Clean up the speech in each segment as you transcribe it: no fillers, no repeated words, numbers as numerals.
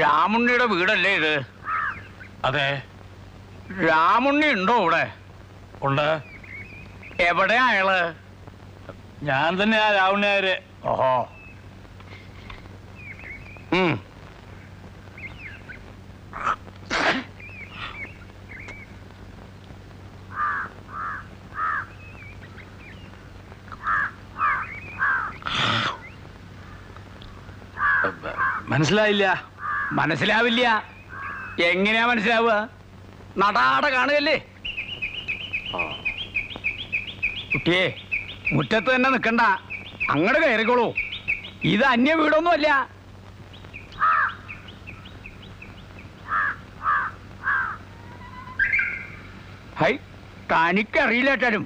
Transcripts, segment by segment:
രാമുണ്ണിയുടെ വീടല്ലേ ഇത്? അതെ. രാമുണ്ണി ഉണ്ടോ ഇവിടെ? ഉണ്ട്. എവിടെയാ അയാള്? ഞാൻ തന്നെയാ രാമുണ്ണിയാര്. ഓഹോ. മനസ്സിലായില്ല. മനസ്സിലാവില്ല. എങ്ങനെയാ മനസ്സിലാവുക? നടാടെ കാണുകല്ലേ. കുട്ടിയെ, മുറ്റത്ത് തന്നെ നിൽക്കണ്ട, അങ്ങോട്ട് കയറിക്കോളൂ. ഇത് അന്യ വീടൊന്നുമല്ല. ഹൈ, തനിക്കറിയില്ലേറ്റാലും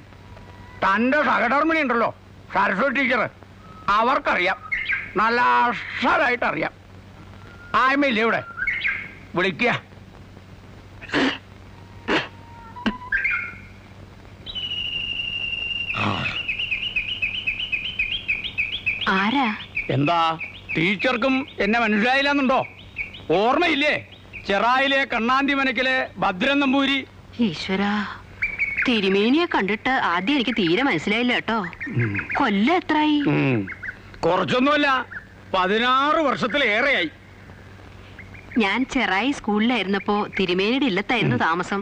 തൻ്റെ സഹധർമ്മിണി ഉണ്ടല്ലോ, സരസ്വതി ടീച്ചർ, അവർക്കറിയാം, നല്ല അക്ഷരായിട്ടറിയാം. ആയ്മയില്ലേ ഇവിടെ? വിളിക്കുക. ആരാ? എന്താ, ടീച്ചർക്കും എന്നെ മനസ്സിലായില്ലെന്നുണ്ടോ? ഓർമ്മയില്ലേ? ചെറായിലെ കണ്ണാന്തി മനക്കിലെ ഭദ്രൻ നമ്പൂരി. ഈശ്വരാ, തിരുമേനിയെ കണ്ടിട്ട് ആദ്യം എനിക്ക് തീരെ മനസ്സിലായില്ല കേട്ടോ. കൊല്ലം എത്രയായി? കുറച്ചൊന്നുമല്ല, 16 വർഷത്തിലേറെയായി. ഞാൻ ചെറായി സ്കൂളിലായിരുന്നപ്പോ തിരുമേനിയുടെ ഇല്ലത്തായിരുന്നു താമസം.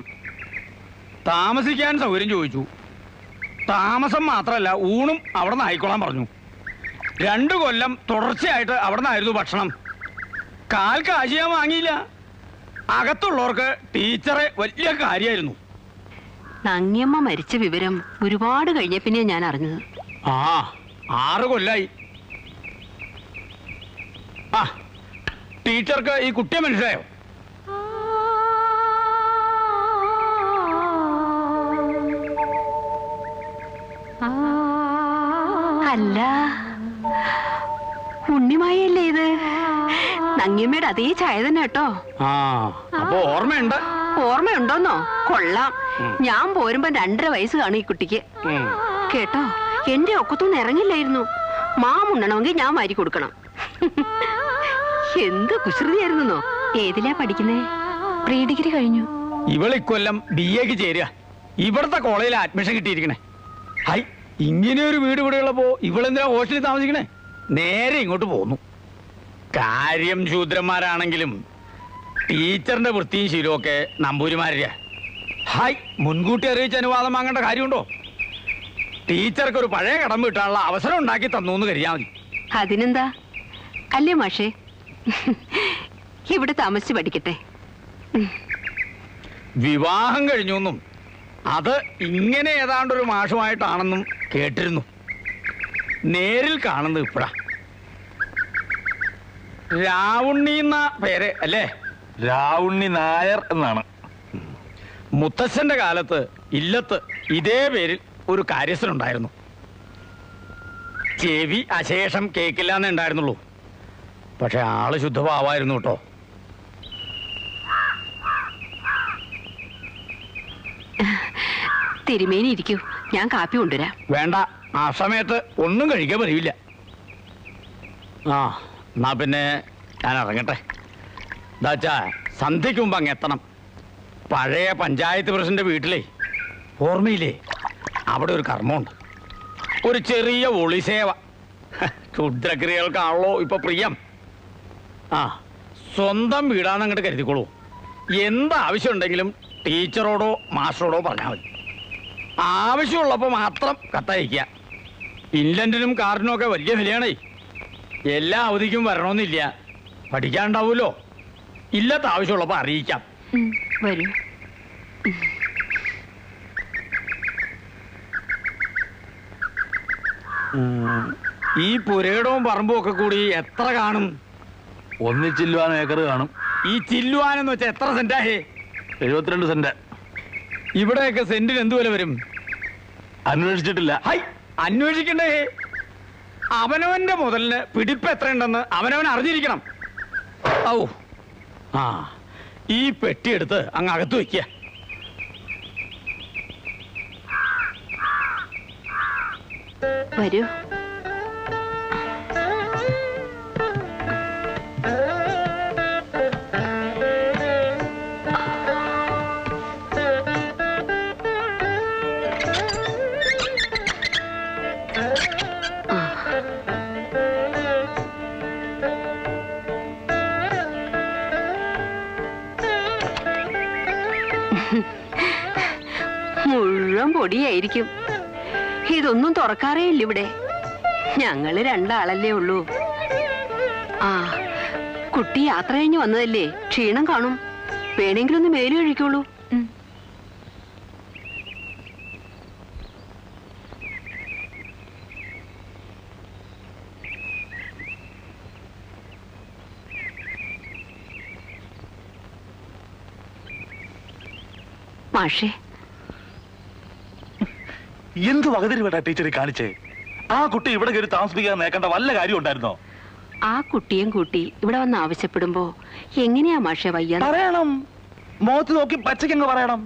താമസിക്കാൻ സൗകര്യം ചോദിച്ചു. താമസം മാത്രമല്ല, ഊണും അവിടെ നിന്ന് ആയിക്കോളാൻ പറഞ്ഞു. 2 കൊല്ലം തുടർച്ചയായിട്ട് അവിടെ നിന്നായിരുന്നു ഭക്ഷണം. കാൽ കാശ് ഞാൻ വാങ്ങിയില്ല. അകത്തുള്ളവർക്ക് ടീച്ചറെ വലിയ കാര്യമായിരുന്നു. നങ്ങിയമ്മ മരിച്ച വിവരം ഒരുപാട് കഴിഞ്ഞ പിന്നെ ഞാൻ അറിഞ്ഞത്. 6 കൊല്ലായി. ടീച്ചർക്ക് ഈ കുട്ടിയെ മനസ്സിലായോ? അല്ല, ഉണ്ണിമായല്ലേ ഇത്? നങ്ങിയമ്മയുടെ അതേ ചായ തന്നെ കേട്ടോ. അപ്പൊ ഓർമ്മയുണ്ട്. ഓർമ്മയുണ്ടോന്നോ? കൊള്ളാം. ഞാൻ പോരുമ്പോ 2.5 വയസ്സ് കാണും ഈ കുട്ടിക്ക്. കേട്ടോ, എന്റെ ഒക്കത്തൊന്നും ഇറങ്ങില്ലായിരുന്നു. മാമുണ്ണണമെങ്കിൽ ഞാൻ വാരി കൊടുക്കണം. എന്ത് കുസൃതിയായിരുന്നോ. ഏതിലാ പഠിക്കുന്നേ? പ്രീ ഡിഗ്രി കഴിഞ്ഞു. ഇവളിക്കൊല്ലം BA-ക്ക് ചേരുക. ഇവിടുത്തെ കോളേജിൽ അഡ്മിഷൻ കിട്ടിയിരിക്കണേ. ഹൈ, ഇങ്ങനെ ഒരു വീട് ഇവിടെ ഉള്ളപ്പോ ഇവളെന്തിനാ ഹോസ്റ്റലിൽ താമസിക്കണേ? നേരെ ഇങ്ങോട്ട് പോന്നു. കാര്യം ശൂദ്രന്മാരാണെങ്കിലും ടീച്ചറിന്റെ വൃത്തിയും ശീലവും ഒക്കെ നമ്പൂരിമാരുടെ. ഹായ്, മുൻകൂട്ടി അറിയിച്ച് അനുവാദം വാങ്ങേണ്ട കാര്യമുണ്ടോ? ടീച്ചർക്ക് ഒരു പഴയ കടം വീട്ടാനുള്ള അവസരം ഉണ്ടാക്കി തന്നു എന്ന് കരുതിയാൽ മതി. അതിനെന്താ? അല്ലേ മാഷേ, ഇവിടെ താമസിച്ച് പഠിക്കട്ടെ. വിവാഹം കഴിഞ്ഞു എന്നും അത് ഇങ്ങനെ ഏതാണ്ടൊരു മാഷുമായിട്ടാണെന്നും കേട്ടിരുന്നു. നേരിൽ കാണുന്നത് ഇപ്പഴാ. രാവുണ്ണി എന്ന പേര് അല്ലേ? രാവുണ്ണി നായർ എന്നാണ്. മുത്തച്ഛന്റെ കാലത്ത് ഇല്ലത്ത് ഇതേ പേരിൽ ഒരു കാര്യസ്ഥനുണ്ടായിരുന്നു. ചെവി അശേഷം കേക്കില്ലാന്നേ ഉണ്ടായിരുന്നുള്ളൂ. പക്ഷെ ആള് ശുദ്ധഭാവായിരുന്നു കേട്ടോ. തിരുമേനി ഇരിക്കൂ, ഞാൻ കാപ്പി കൊണ്ടുവരാം. വേണ്ട, ആ സമയത്ത് ഒന്നും കഴിക്കാൻ പറ്റില്ല. എന്നാ പിന്നെ ഞാൻ ഇറങ്ങട്ടെ. എന്താച്ചാ സന്ധ്യയ്ക്ക് മുമ്പ് അങ്ങ് എത്തണം. പഴയ പഞ്ചായത്ത് പ്രസിഡന്റ് വീട്ടിലേ, ഓർമ്മയില്ലേ? അവിടെ ഒരു കർമ്മമുണ്ട്, ഒരു ചെറിയ ഒളിസേവ. ക്ഷുദ്രക്രിയകൾക്കാണല്ലോ ഇപ്പൊ പ്രിയം. സ്വന്തം വീടാന്ന് അങ്ങോട്ട് കരുതിക്കോളൂ. എന്താവശ്യം ഉണ്ടെങ്കിലും ടീച്ചറോടോ മാസ്റ്ററോടോ പറഞ്ഞാൽ മതി. ആവശ്യമുള്ളപ്പോൾ മാത്രം കത്തയക്കുക. ഇൻലൻഡിനും കാറിനും ഒക്കെ വലിയ വിലയാണേ. എല്ലാ അവധിക്കും വരണമെന്നില്ല. പഠിക്കാനുണ്ടാവുമല്ലോ. ഇല്ലാത്ത ആവശ്യമുള്ളപ്പോൾ അറിയിക്കാം. വരൂ. ഈ പുരയിടവും പറമ്പും ഒക്കെ കൂടി എത്ര കാണും? ഒന്നിച്ചില്ലുവാൻ ഏക്കർ കാണും. ഈ ചില്ലുവാനെന്ന് വെച്ചാൽ എത്ര സെന്റാഹേ? 72 സെന്റ്. ഇവിടെയൊക്കെ സെന്റിന് എന്ത് വില വരും? അന്വേഷിച്ചിട്ടില്ല. ഹൈ, അന്വേഷിക്കണ്ടേ? അവനവന്റെ മുതലിന് പിടിപ്പ് എത്രയുണ്ടെന്ന് അവനവൻ അറിഞ്ഞിരിക്കണം. ഈ പെട്ടിയെടുത്ത് അങ്ങ് അകത്ത് വയ്ക്കുക. വരൂ. മുഴുവൻ പൊടിയായിരിക്കും. ഇതൊന്നും തുറക്കാറേ ഇല്ല ഇവിടെ. ഞങ്ങള് രണ്ടാളല്ലേ ഉള്ളൂ. ആ, കുട്ടി യാത്ര കഴിഞ്ഞ് വന്നതല്ലേ, ക്ഷീണം കാണും. വേണമെങ്കിലും ഒന്ന് മേല് കഴിക്കോളൂ. മാഷേ, എന്ത് വകതിരിവേട്ടാ ടീച്ചറെ കാണിച്ചേ? ആ കുട്ടി ഇവിടെ കയറി താമസിപ്പിക്കാൻ നേക്കേണ്ട വല്ല കാര്യം ഉണ്ടായിരുന്നോ? ആ കുട്ടിയും കൂട്ടി ഇവിടെ വന്ന് ആവശ്യപ്പെടുമ്പോ എങ്ങനെയാ മാഷേ വയ്യ? പറയണം, മുഖത്ത് നോക്കി പച്ചക്കങ്ങ് പറയണം.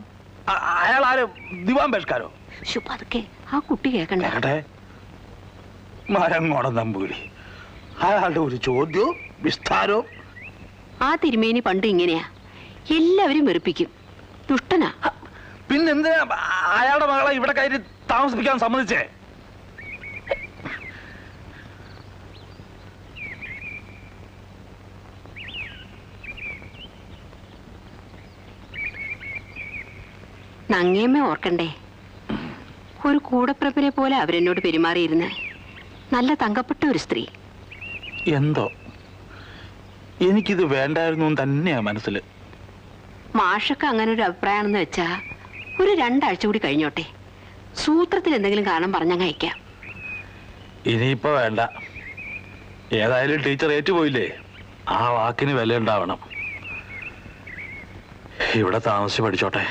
അയാൾ ആര്, ദിവാൻ പേഷ്കാരോ? അതൊക്കെ ആ കുട്ടി കേക്കണ്ടേ? മരങ്ങോട നമ്പൂരി, അയാളുടെ ഒരു ചോദ്യവും വിസ്താരവും. ആ തിരുമേനി പണ്ട് ഇങ്ങനെയാ, എല്ലാവരും വെറുപ്പിക്കും. ദുഷ്ടനാ. പിന്നെന്തിനാ അയാളുടെ മകളെ ഇവിടെ കയറി താമസിപ്പിക്കാൻ സമ്മതിച്ചേ? നങ്ങേമ്മ ഓർക്കണ്ടേ, ഒരു കൂടപ്പിറപ്പിനെ പോലെ അവരെന്നോട് പെരുമാറിയിരുന്ന്. നല്ല തങ്കപ്പെട്ട ഒരു സ്ത്രീ. എന്തോ എനിക്കിത് വേണ്ടായിരുന്നു തന്നെയാ മനസ്സിൽ. മാഷക്ക് അങ്ങനെ ഒരു അഭിപ്രായമാണെന്ന് വെച്ചാ ഒരു 2 ആഴ്ച കൂടി കഴിഞ്ഞോട്ടെ. സൂത്രത്തിൽ എന്തെങ്കിലും കാരണം പറഞ്ഞങ്ങ് അയക്കാം. ഇനിയിപ്പോ വേണ്ട. ഏതായാലും ടീച്ചർ ഏറ്റുപോയില്ലേ, ആ വാക്കിന് വില ഉണ്ടാവണം. ഇവിടെ താമസിച്ച് പഠിച്ചോട്ടെ.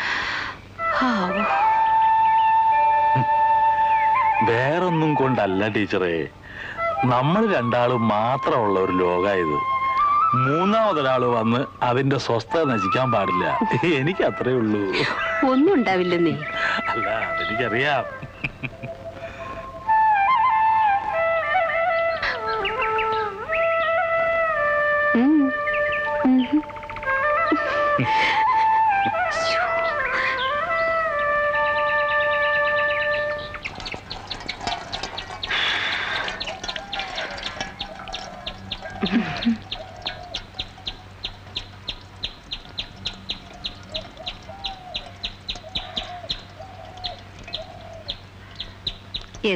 വേറൊന്നും കൊണ്ടല്ല ടീച്ചറെ, നമ്മൾ രണ്ടാളും മാത്രമുള്ള ഒരു ലോകായത്. മൂന്നാമതൊരാള് വന്ന് അതിന്റെ സ്വസ്ഥത നശിക്കാൻ പാടില്ല. എനിക്ക് അത്രേ ഉള്ളൂ. ഒന്നും ഉണ്ടാവില്ലെന്നേ. അല്ല, അതെനിക്കറിയാം.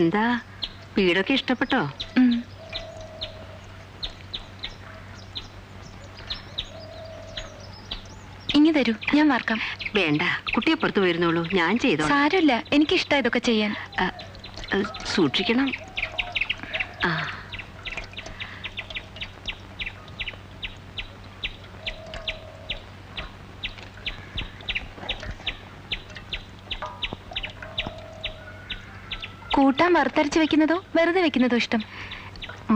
എന്താ, വീടൊക്കെ ഇഷ്ടപ്പെട്ടോ? ഇങ്ങി തരൂ, ഞാൻ വാർക്കാം. വേണ്ട, കുട്ടിയെ പുറത്തു പോയിരുന്നുള്ളൂ, ഞാൻ ചെയ്തോ. സാരമില്ല, എനിക്കിഷ്ടം ഇതൊക്കെ ചെയ്യാൻ. സൂക്ഷിക്കണം. ആ, കൂട്ടാൻ വറുത്തരച്ച് വെക്കുന്നതോ വെറുതെ വെക്കുന്നതോ ഇഷ്ടം?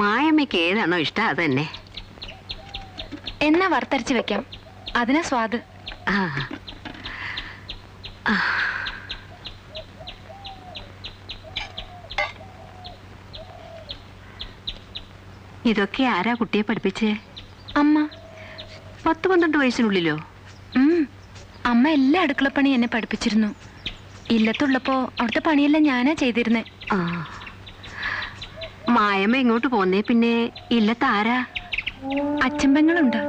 മായമ്മയ്ക്ക് ഏതാണോ ഇഷ്ടം അത് തന്നെ. എന്നാ വറുത്തരച്ച് വെക്കാം, അതിനാ സ്വാദ്. ആ, ഇതൊക്കെ ആരാ കുട്ടിയെ പഠിപ്പിച്ചേ? അമ്മ. 10-12 വയസ്സിനുള്ളിലോ? അമ്മ എല്ലാ അടുക്കളപ്പണി എന്നെ പഠിപ്പിച്ചിരുന്നു. ഇല്ലത്തുള്ളപ്പോ അവിടുത്തെ പണിയെല്ലാം ഞാനാ ചെയ്തിരുന്നേ. ആ, മായമ്മ ഇങ്ങോട്ട് പോന്നേ പിന്നെ ഇല്ലത്താരാ? അച്ഛമ്പങ്ങളുണ്ട്,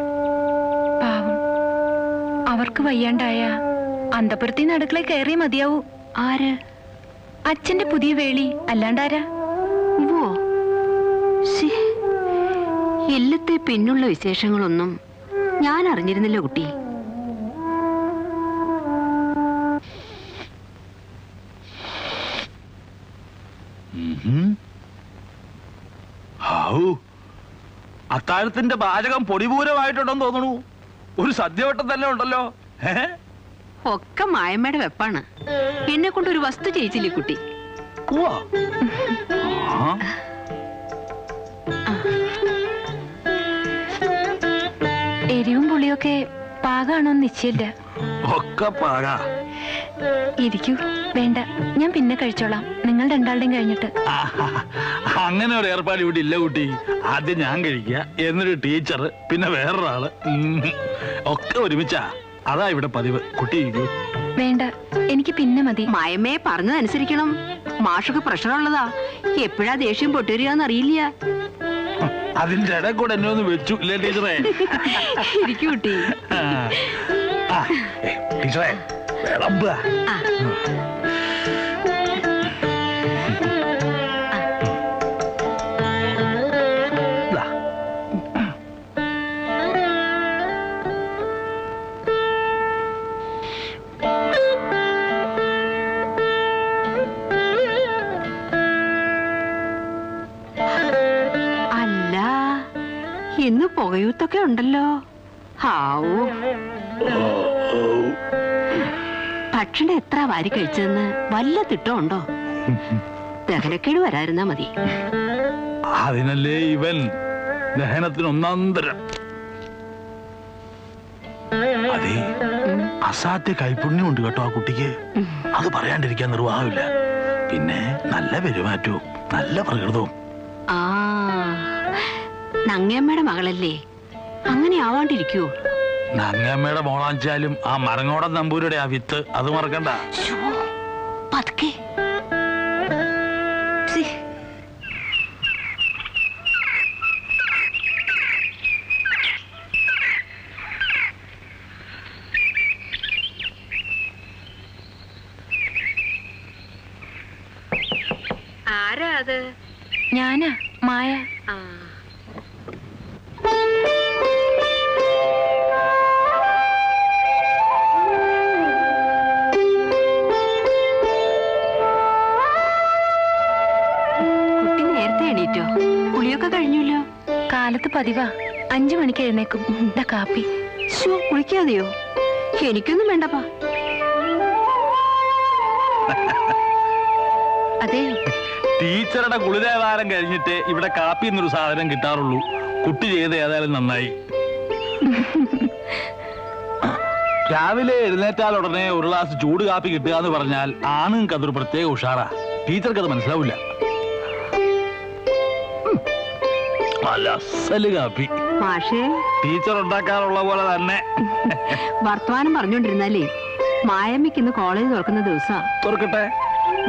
പാവം. അവർക്ക് വയ്യാണ്ടായ അന്തപുരത്തിന്ന് അടുക്കളയിൽ കയറി മതിയാവൂ. ആര്? അച്ഛന്റെ പുതിയ വേളി, അല്ലാണ്ടാരാ? ഓ, ഇല്ലത്തെ പിന്നുള്ള വിശേഷങ്ങളൊന്നും ഞാൻ അറിഞ്ഞിരുന്നില്ല കുട്ടി. അത്താഴത്തിന്റെ പാചകം പൊടിപൂരമായിട്ടുണ്ടെന്ന് തോന്നുന്നു. ഒരു സദ്യവട്ടം തന്നെ ഉണ്ടല്ലോ. ഒക്കെ മായമ്മയുടെ വെപ്പാണ്. എന്നെ കൊണ്ട് ഒരു വസ്തു ചെയ്യിച്ചില്ലേ കുട്ടി? എരിവും പുളിയൊക്കെ പാകാണോന്ന് നിശ്ചയില്ല. ഒക്കെ പാകാ. ഇരിക്കൂ. വേണ്ട, ഞാൻ പിന്നെ കഴിച്ചോളാം, നിങ്ങൾ രണ്ടാളുടെയും കഴിഞ്ഞിട്ട്. അങ്ങനെ ഒരു ഏർപ്പാട് ഇവിടെ ഇല്ല കുട്ടി. ആദ്യം ഞാൻ കഴിക്കുക, എന്നൊരു ടീച്ചർ, പിന്നെ വേറൊരാള്, ഒക്കെ ഒരുമിച്ചാ. അതാ ഇവിടെ പതിവ്. കുട്ടി ഇരിക്കൂ. വേണ്ട, എനിക്ക് പിന്നെ മതി. മായമ്മയെ പറഞ്ഞതനുസരിക്കണം. മാഷൊക്കെ പ്രഷറുള്ളതാ, എപ്പോഴാ ദേഷ്യം പൊട്ടുവരികയെന്ന് അറിയില്ല. അതിന്റെ ഇട കൂടെ എന്നെ ഒന്ന് വെച്ചു ഇല്ലേ ടീച്ചറെ? ഇരിക്കൂ കുട്ടി. ടീച്ചറെ, വിളമ്പുക. ആ. ദാ. അല്ല, ഇന്ന് പുകയൂത്തൊക്കെ ഉണ്ടല്ലോ. ഹാവൂ, ഭക്ഷണം എത്ര വാരി കഴിച്ചതെന്ന് വല്ല തിട്ടമുണ്ടോ? ദഹനക്കേട് വരാതിരുന്നാ മതി. അതിനല്ലേ ഇവൻ ദഹനത്തിന് ഒന്നാന്തരം. അതെ, അസാധ്യ കൈപുണ്യമുണ്ട് കേട്ടോ ആ കുട്ടിക്ക്. അത് പറയാണ്ടിരിക്കാൻ നിർവാഹമില്ല. പിന്നെ നല്ല പെരുമാറ്റവും നല്ല പ്രകൃതവും. ആ, നങ്ങയമ്മയുടെ മകളല്ലേ, അങ്ങനെ ആവാണ്ടിരിക്കുവോ? നങ്ങമ്മയുടെ മോളാച്ചാലും ആ മരങ്ങോടൻ നമ്പൂരിയുടെ ആ വിത്ത് അത് മറക്കണ്ട. ശ്ശോ, പതുക്കെ. ഛി. ആരാ അത്? ഞാനാ മായ. ആ, കുട്ടി നേരത്തെ എണീറ്റോ? കുളിയൊക്കെ കഴിഞ്ഞല്ലോ. കാലത്ത് പതിവാ 5 മണിക്ക് എഴുന്നേക്കും. ഇതാ കാപ്പി. ശോ, കുളിക്കാതെയോ? എനിക്കൊന്നും വേണ്ടപ്പാ. അതെ, ടീച്ചറുടെ കുളിദേവാരം കഴിഞ്ഞിട്ട് ഇവിടെ കാപ്പി എന്നൊരു സാധനം കിട്ടാറുള്ളൂ. കുട്ടി ചെയ്ത് ഏതായാലും നന്നായി. രാവിലെ എഴുന്നേറ്റാൽ ഉടനെ ഒരു ഗ്ലാസ് ചൂട് കാപ്പി കിട്ടുക എന്ന് പറഞ്ഞാൽ ആണുങ്ങൾക്ക് അതൊരു പ്രത്യേക ഉഷാറാ. ടീച്ചർക്ക് അത് മനസ്സിലാവില്ല. നല്ല അസല് കാപ്പി മാഷേ, ടീച്ചർ ഉണ്ടാക്കാറുള്ള പോലെ തന്നെ. വർത്തമാനം പറഞ്ഞോണ്ടിരുന്നാലേ മായമ്മയ്ക്ക് ഇന്ന് കോളേജ് തുറക്കുന്ന ദിവസാ. തുറക്കട്ടെ.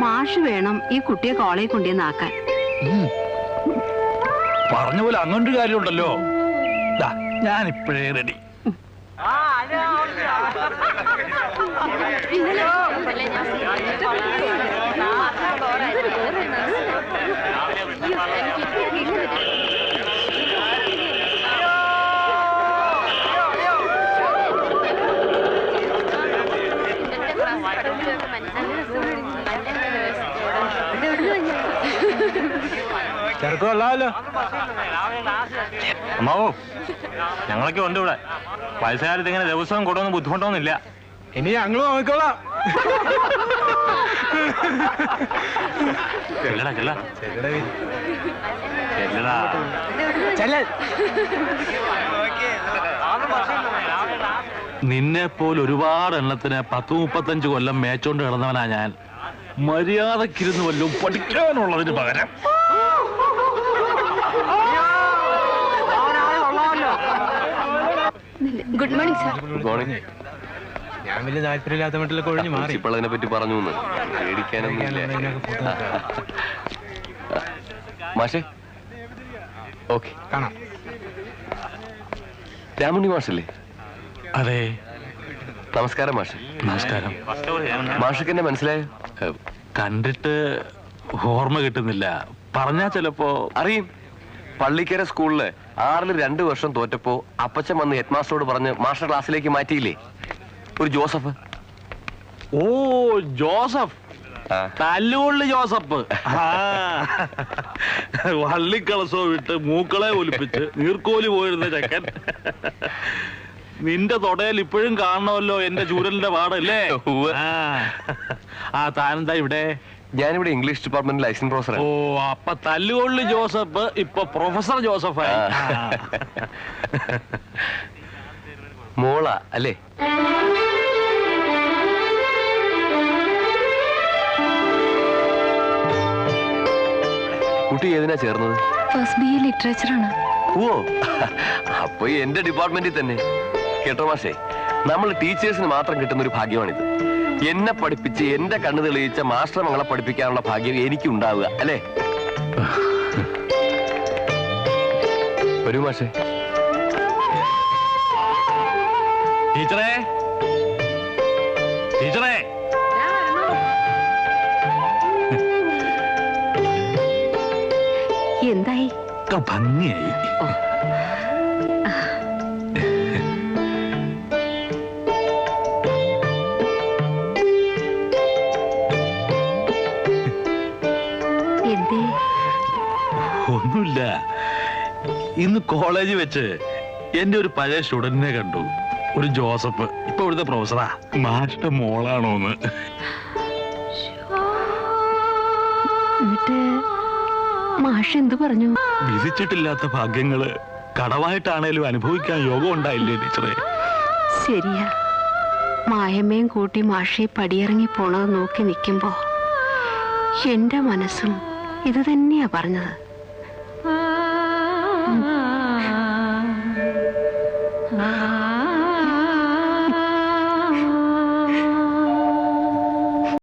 മാഷ് വേണം ഈ കുട്ടിയെ കോളേജിൽ കൊണ്ടുവന്നാക്കാൻ. പറഞ്ഞ പോലെ അങ്ങനൊരു കാര്യമുണ്ടല്ലോ. ഞാൻ ഇപ്പോഴേ റെഡി. ചെറുക്കമല്ലോ അമ്മാവോ, ഞങ്ങളൊക്കെ ഉണ്ട് ഇവിടെ. വയസ്സുകാലത്ത് ഇങ്ങനെ ദിവസവും കൊണ്ടുവന്ന് ബുദ്ധിമുട്ടൊന്നുമില്ല. ഇനി ഞങ്ങൾ നോക്കിക്കോളാം. ചെല്ലടാ ചെല്ല ചെല്ലടാ. നിന്നെ പോലെ ഒരുപാട് എണ്ണത്തിന് 10-35 കൊല്ലം മേച്ചോണ്ട് കിടന്നവനാ ഞാൻ. മര്യാദക്കിരുന്ന് വല്ലതും പഠിക്കാനുള്ളതിന് പകരം good morning sir. Good morning. ഞാൻ വലിയ താല്പര്യമില്ലാത്ത വീട്ടിലൊക്കെ ഒഴിഞ്ഞു മാറി. പ്രിൻസിപ്പൾ അതിനെ പറ്റി പറഞ്ഞു പേടിക്കാനൊന്നുമില്ല. മാഷേ, ഓക്കെ. കാണാം. രാമുണ്ണി മാഷല്ലേ? അതെ. നമസ്കാരം മാഷെ. നമസ്കാരം. മാഷക്ക് എന്നെ മനസ്സിലായോ? കണ്ടിട്ട് ഓർമ്മ കിട്ടുന്നില്ല. പറഞ്ഞാ ചിലപ്പോ അറിയും. പള്ളിക്കര സ്കൂളില് 6ൽ 2 വർഷം തോറ്റപ്പോ അപ്പച്ചൻ വന്ന് ഹെഡ് മാസ്റ്ററോട് പറഞ്ഞ് മാസ്റ്റർ ക്ലാസ്സിലേക്ക് മാറ്റിയില്ലേ ഒരു ജോസഫ്? ഓ, ജോസഫ്. ആ. തല്ലുകൊള്ളി ജോസഫ്. വള്ളിക്കളസോ വിട്ട് മൂക്കളെ ഒലിപ്പിച്ച് നീർക്കോലി പോയിരുന്ന ചെക്കൻ. നിന്റെ തൊടയിൽ ഇപ്പോഴും കാണണമല്ലോ എന്റെ ചൂരലിന്റെ പാടല്ലേ? ഉവ്വ്. ആ, താനെന്താ ഇവിടെ? ഞാനിവിടെ ഇംഗ്ലീഷ് ഡിപ്പാർട്ട്മെന്റിൽ ലൈസൻസ് പ്രൊഫസർ. ഓ, അപ്പൊ തല്ലുകൊള്ളി ജോസഫ് ഇപ്പൊ പ്രൊഫസർ ജോസഫായി. മോള അല്ലേ? കുട്ടി ഏതിനാ ചേർന്നത്? First BA ലിറ്ററേച്ചറാണ്. ഓ, അപ്പൊ എന്റെ ഡിപ്പാർട്ട്മെന്റിൽ തന്നെ. കേട്ടോ മാഷേ, നമ്മൾ ടീച്ചേഴ്സിന് മാത്രം കിട്ടുന്ന ഒരു ഭാഗ്യമാണിത്. എന്നെ പഠിപ്പിച്ച് എന്റെ കണ്ണു തെളിയിച്ച മാസ്റ്റർ മകളെ പഠിപ്പിക്കാനുള്ള ഭാഗ്യം എനിക്കുണ്ടാവുക അല്ലേ? വരൂ മാഷേ. ടീച്ചറേ, ടീച്ചറേ എന്തായി? ഒക്കെ ഭംഗിയായി. എന്തേ? ഒന്നുമില്ല. ഇന്ന് കോളേജിൽ വെച്ച് എന്റെ ഒരു പഴയ സ്റ്റുഡന്റിനെ കണ്ടു, ഒരു ജോസഫ്. ഇപ്പൊ ഇവിടുത്തെ പ്രൊഫസറാ. മാഷിന്റെ മോളാണോന്ന്. എന്നിട്ട് മാഷ് എന്തു പറഞ്ഞു? വിധിച്ചിട്ടില്ലാത്ത ഭാഗ്യങ്ങള് കടവായിട്ടാണേലും അനുഭവിക്കാൻ യോഗം ഉണ്ടായില്ലേ ടീച്ചറെ? ശരിയാ. മായമ്മയും കൂട്ടി മാഷെ പടിയിറങ്ങി പോണത് നോക്കി നിൽക്കുമ്പോ എന്റെ മനസ്സും ഇത് തന്നെയാ പറഞ്ഞത്.